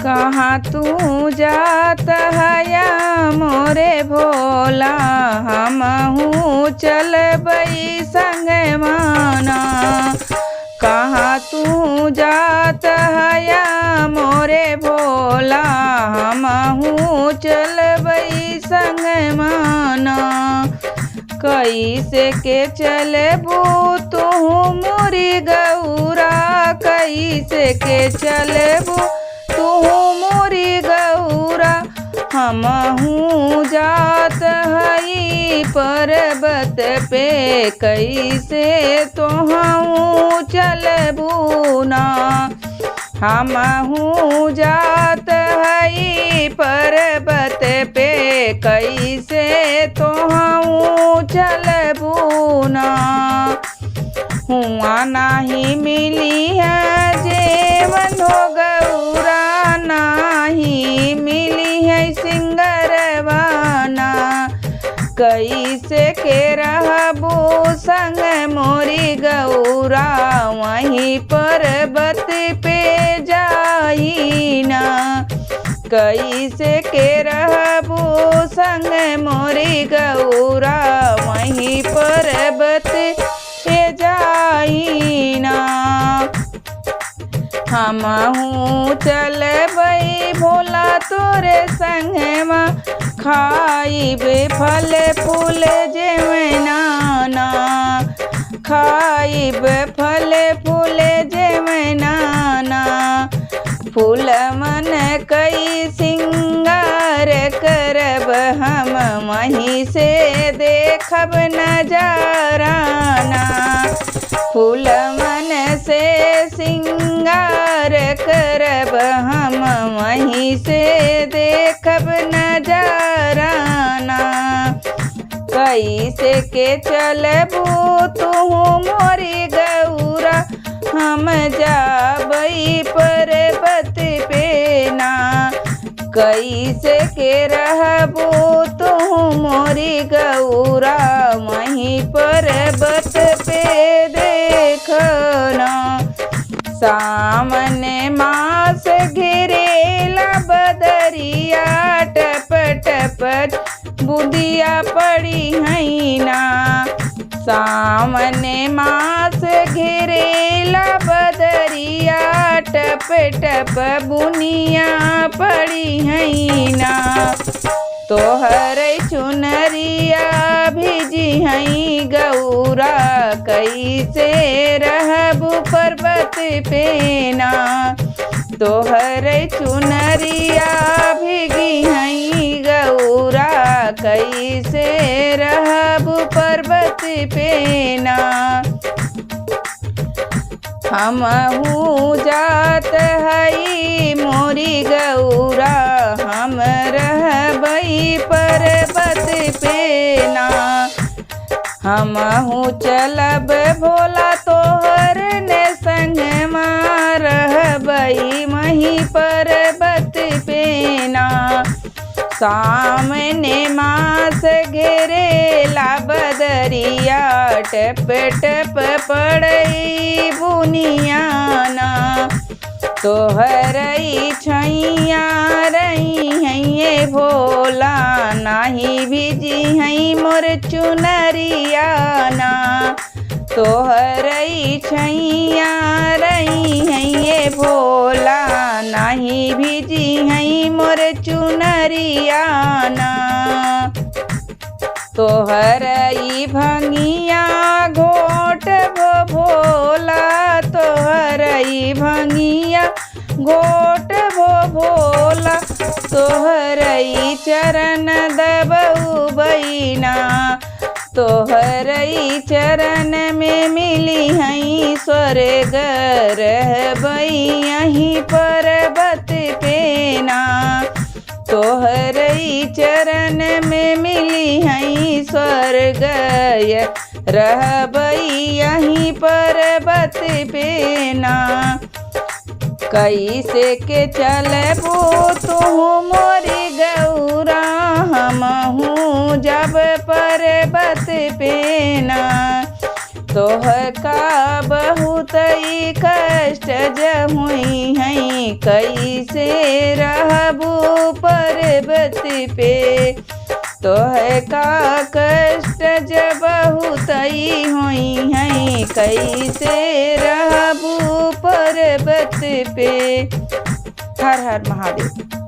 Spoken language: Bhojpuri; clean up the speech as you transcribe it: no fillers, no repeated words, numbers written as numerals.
कहाँ तू जात हया मोरे भोला, हमहू चलबई संग माना। कहाँ तू जात हया मोरे भोला, हमहू चलबई संग माना। कैसे के चलबू तू मोरी गौरा, कैसे के चलबू तू मोरी गौरा। हमहू जात हई पर्वत पे, कैसे तोहू चलबू ना। हमहू जात हई पर्वत पे, कैसे तोहू चलबू ना। हुआ नाही मिली है जेवन हो गौरा, नाही मिली है सिंगरवाना। कैसे के रहबू संग मोरी गौरा, वहीं पर्वत पे जाई ना। कैसे के रहबू संग मोरी गौरा, वहीं पर्वत पे जाई ना। हमहू चलबई भोला तोरे संगमा, खाइबे फल फूल जेवना ना। खाइबे फल फूल जेवना ना। फूल मन कई सिंगार करब हम, वहीं से देखब नजारा ना। फूल मन से सिंगार करब हम, वहीं से देखब नजारा ना। कैसे के चलबू तू मोरी गौरा, हम जाबई पर्वत पे ना। कैसे के रहबू तू मोरी गौरा, वहीं पर्वत पे देखना। सामने मास घेरेला बदरिया, टप टप बुदिया पड़ी है ना। सामने मास घेरेला बदरिया, टप टप बुनिया पड़ी है ना। तोहर चुनरिया भिजी हई गौरा, कैसे रहबू पर्वत पे ना। तोहर चुनरिया भिगी हई गौरा, कैसे रहबू पर्वत पे ना। हमहू जात हई मोरी गौरा, हम रहबई पर्वत पे ना। हमहू चलब भोला तोहर ने संग रहबई वहीं पर्वत पे ना। सामने मास घेरेला बदरिया, टप टप पड़ई बुनिया ना। तोहरई छैया रही है भोला, नाही भिजी है मोर चुनरिया ना। तोहरई छैया रही है भोला, नाही भिजी है मोर चुनरिया ना। तोहरई भंगिया घोट भोला, तोहरई भंगिया घोट भोला। तोहरई चरण दबऊ बैना, तोहरई चरण में मिली हई स्वर्ग, रहबई यहीं पर्वत पे ना। तोहरई चरण में मिली हई स्वर्ग, रहबई यहीं पर्वत पे ना। कैसे के चलबू तू मोरी गौरा, हमहू जब पर्वत पे ना। तोह का बहुत ही कष्ट जमुई हैं कैसे रहबू पर्वत पे। तोह का कष्ट जब बहुत ही हुई हैं कैसे रहबू पर्वत पे। हर हर महादेव।